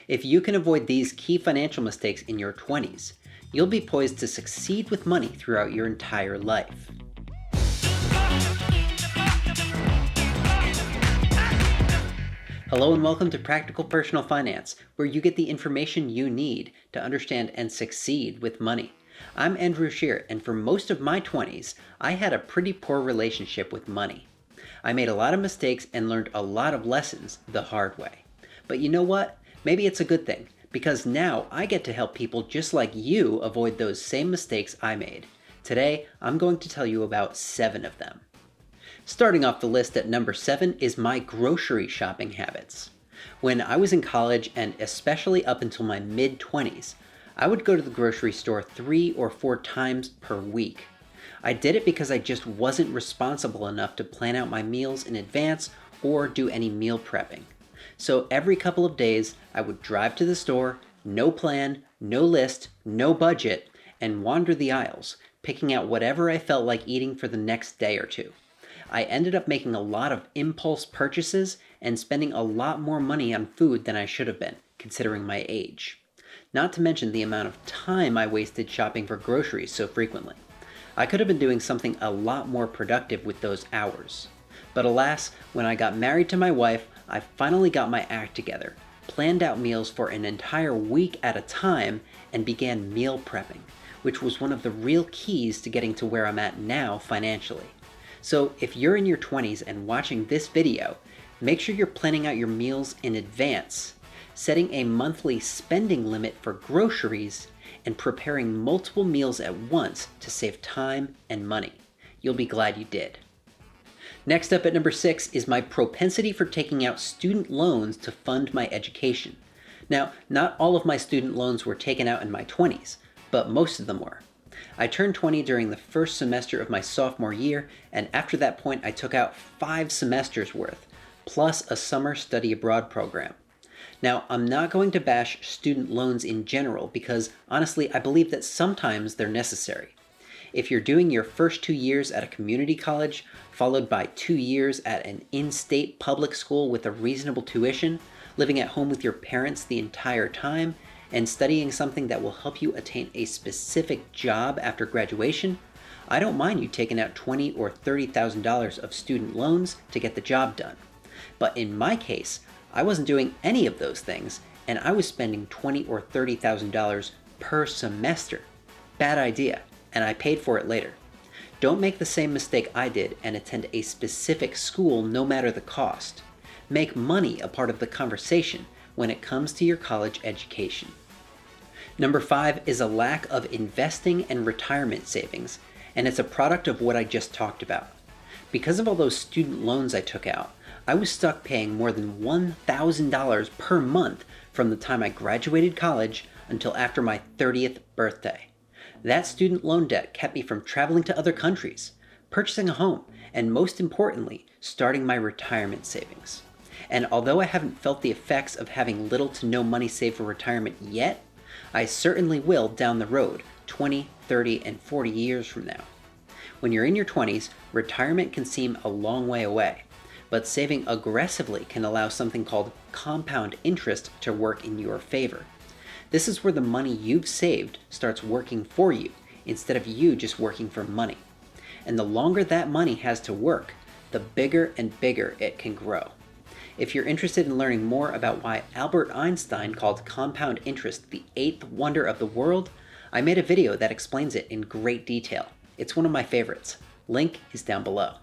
If you can avoid these key financial mistakes in your 20s, you'll be poised to succeed with money throughout your entire life. Hello and welcome to Practical Personal Finance, where you get the information you need to understand and succeed with money. I'm Andrew Shear, and for most of my 20s, I had a pretty poor relationship with money. I made a lot of mistakes and learned a lot of lessons the hard way. But you know what? Maybe it's a good thing, because now I get to help people just like you avoid those same mistakes I made. Today, I'm going to tell you about 7 of them. Starting off the list at number 7 is my grocery shopping habits. When I was in college, and especially up until my mid-20s, I would go to the grocery store 3 or 4 times per week. I did it because I just wasn't responsible enough to plan out my meals in advance or do any meal prepping. So every couple of days, I would drive to the store, no plan, no list, no budget, and wander the aisles, picking out whatever I felt like eating for the next day or two. I ended up making a lot of impulse purchases and spending a lot more money on food than I should have been, considering my age. Not to mention the amount of time I wasted shopping for groceries so frequently. I could have been doing something a lot more productive with those hours. But alas, when I got married to my wife, I finally got my act together, planned out meals for an entire week at a time, and began meal prepping, which was one of the real keys to getting to where I'm at now financially. So if you're in your 20s and watching this video, make sure you're planning out your meals in advance, setting a monthly spending limit for groceries, and preparing multiple meals at once to save time and money. You'll be glad you did. Next up at number 6 is my propensity for taking out student loans to fund my education. Now, not all of my student loans were taken out in my 20s, but most of them were. I turned 20 during the first semester of my sophomore year, and after that point I took out 5 semesters worth, plus a summer study abroad program. Now, I'm not going to bash student loans in general because, honestly, I believe that sometimes they're necessary. If you're doing your first 2 years at a community college, followed by 2 years at an in-state public school with a reasonable tuition, living at home with your parents the entire time, and studying something that will help you attain a specific job after graduation, I don't mind you taking out $20,000 or $30,000 of student loans to get the job done. But in my case, I wasn't doing any of those things, and I was spending $20,000 or $30,000 per semester. Bad idea, and I paid for it later. Don't make the same mistake I did and attend a specific school no matter the cost. Make money a part of the conversation when it comes to your college education. Number 5 is a lack of investing and retirement savings, and it's a product of what I just talked about. Because of all those student loans I took out, I was stuck paying more than $1,000 per month from the time I graduated college until after my 30th birthday. That student loan debt kept me from traveling to other countries, purchasing a home, and most importantly, starting my retirement savings. And although I haven't felt the effects of having little to no money saved for retirement yet, I certainly will down the road, 20, 30, and 40 years from now. When you're in your 20s, retirement can seem a long way away, but saving aggressively can allow something called compound interest to work in your favor. This is where the money you've saved starts working for you, instead of you just working for money. And the longer that money has to work, the bigger and bigger it can grow. If you're interested in learning more about why Albert Einstein called compound interest the 8th wonder of the world, I made a video that explains it in great detail. It's one of my favorites. Link is down below.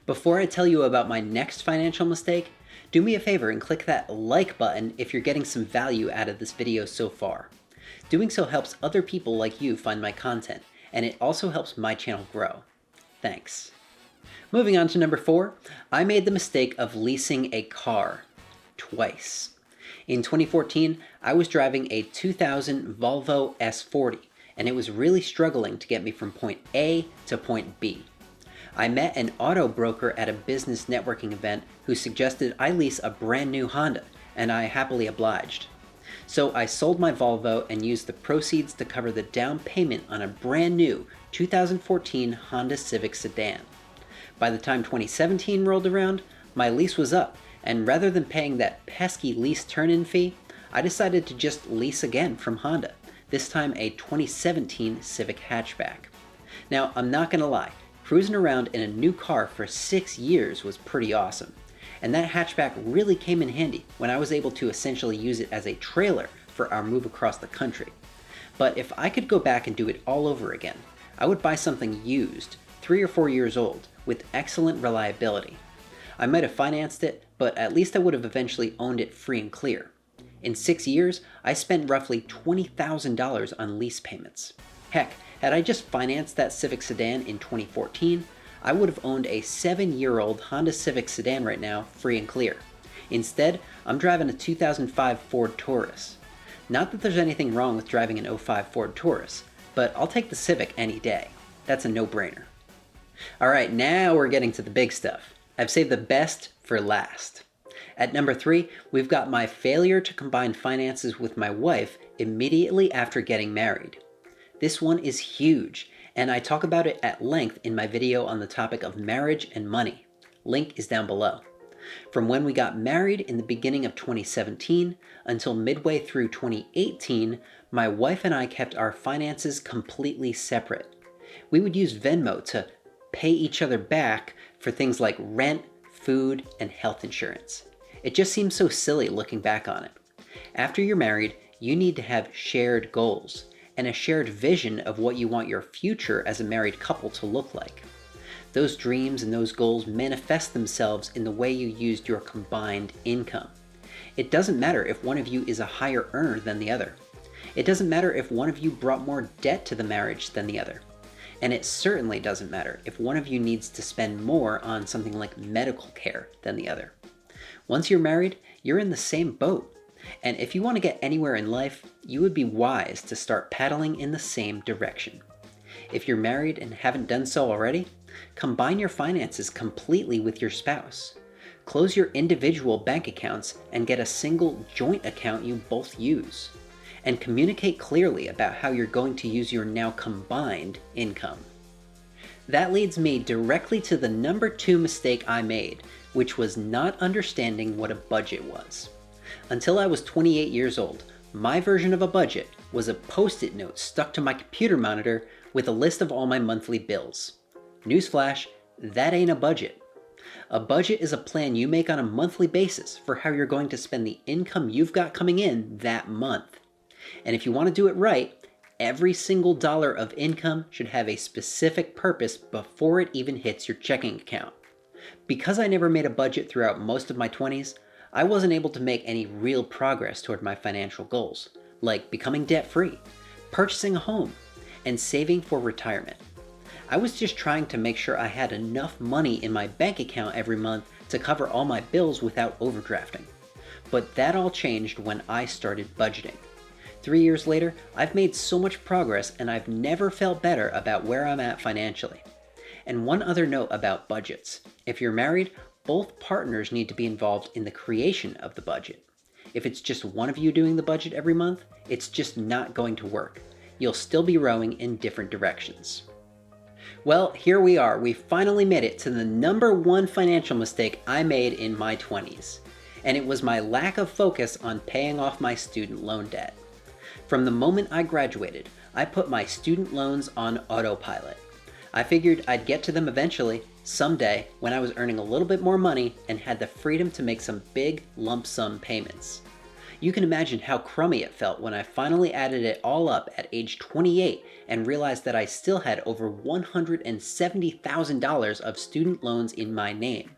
Before I tell you about my next financial mistake, do me a favor and click that like button if you're getting some value out of this video so far. Doing so helps other people like you find my content, and it also helps my channel grow. Thanks. Moving on to number 4, I made the mistake of leasing a car twice. In 2014, I was driving a 2000 Volvo S40, and it was really struggling to get me from point A to point B. I met an auto broker at a business networking event who suggested I lease a brand new Honda, and I happily obliged. So I sold my Volvo and used the proceeds to cover the down payment on a brand new 2014 Honda Civic sedan. By the time 2017 rolled around, my lease was up, and rather than paying that pesky lease turn-in fee, I decided to just lease again from Honda, this time a 2017 Civic hatchback. Now, I'm not gonna lie, cruising around in a new car for 6 years was pretty awesome. And that hatchback really came in handy when I was able to essentially use it as a trailer for our move across the country. But if I could go back and do it all over again, I would buy something used, 3 or 4 years old, with excellent reliability. I might have financed it, but at least I would have eventually owned it free and clear. In 6 years, I spent roughly $20,000 on lease payments. Heck, had I just financed that Civic sedan in 2014, I would have owned a 7-year-old Honda Civic sedan right now, free and clear. Instead, I'm driving a 2005 Ford Taurus. Not that there's anything wrong with driving an '05 Ford Taurus, but I'll take the Civic any day. That's a no-brainer. Alright, now we're getting to the big stuff. I've saved the best for last. At number 3, we've got my failure to combine finances with my wife immediately after getting married. This one is huge, and I talk about it at length in my video on the topic of marriage and money. Link is down below. From when we got married in the beginning of 2017 until midway through 2018, my wife and I kept our finances completely separate. We would use Venmo to pay each other back for things like rent, food, and health insurance. It just seems so silly looking back on it. After you're married, you need to have shared goals and a shared vision of what you want your future as a married couple to look like. Those dreams and those goals manifest themselves in the way you used your combined income. It doesn't matter if one of you is a higher earner than the other. It doesn't matter if one of you brought more debt to the marriage than the other. And it certainly doesn't matter if one of you needs to spend more on something like medical care than the other. Once you're married, you're in the same boat. And if you want to get anywhere in life, you would be wise to start paddling in the same direction. If you're married and haven't done so already, combine your finances completely with your spouse. Close your individual bank accounts and get a single joint account you both use. And communicate clearly about how you're going to use your now combined income. That leads me directly to the number 2 mistake I made, which was not understanding what a budget was. Until I was 28 years old, my version of a budget was a post-it note stuck to my computer monitor with a list of all my monthly bills. Newsflash, that ain't a budget. A budget is a plan you make on a monthly basis for how you're going to spend the income you've got coming in that month. And if you want to do it right, every single dollar of income should have a specific purpose before it even hits your checking account. Because I never made a budget throughout most of my 20s, I wasn't able to make any real progress toward my financial goals, like becoming debt-free, purchasing a home, and saving for retirement. I was just trying to make sure I had enough money in my bank account every month to cover all my bills without overdrafting. But that all changed when I started budgeting. 3 years later, I've made so much progress and I've never felt better about where I'm at financially. And one other note about budgets. If you're married, both partners need to be involved in the creation of the budget. If it's just one of you doing the budget every month, it's just not going to work. You'll still be rowing in different directions. Well, here we are. We finally made it to the number 1 financial mistake I made in my 20s. And it was my lack of focus on paying off my student loan debt. From the moment I graduated, I put my student loans on autopilot. I figured I'd get to them eventually, someday, when I was earning a little bit more money and had the freedom to make some big lump sum payments. You can imagine how crummy it felt when I finally added it all up at age 28 and realized that I still had over $170,000 of student loans in my name.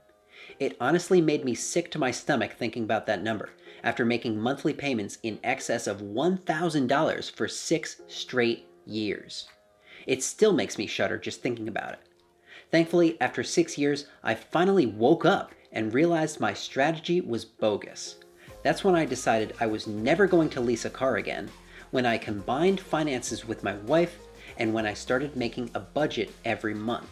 It honestly made me sick to my stomach thinking about that number, after making monthly payments in excess of $1,000 for 6 straight years. It still makes me shudder just thinking about it. Thankfully, after 6 years, I finally woke up and realized my strategy was bogus. That's when I decided I was never going to lease a car again, when I combined finances with my wife, and when I started making a budget every month.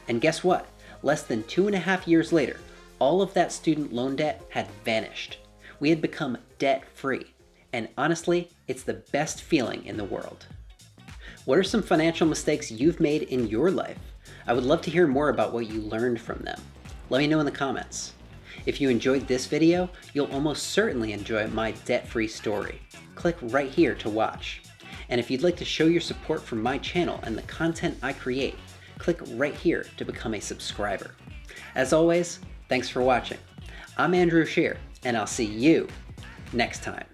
And guess what? Less than 2.5 years later, all of that student loan debt had vanished. We had become debt-free. And honestly, it's the best feeling in the world. What are some financial mistakes you've made in your life? I would love to hear more about what you learned from them. Let me know in the comments. If you enjoyed this video, you'll almost certainly enjoy my debt-free story. Click right here to watch. And if you'd like to show your support for my channel and the content I create, click right here to become a subscriber. As always, thanks for watching. I'm Andrew Scheer, and I'll see you next time.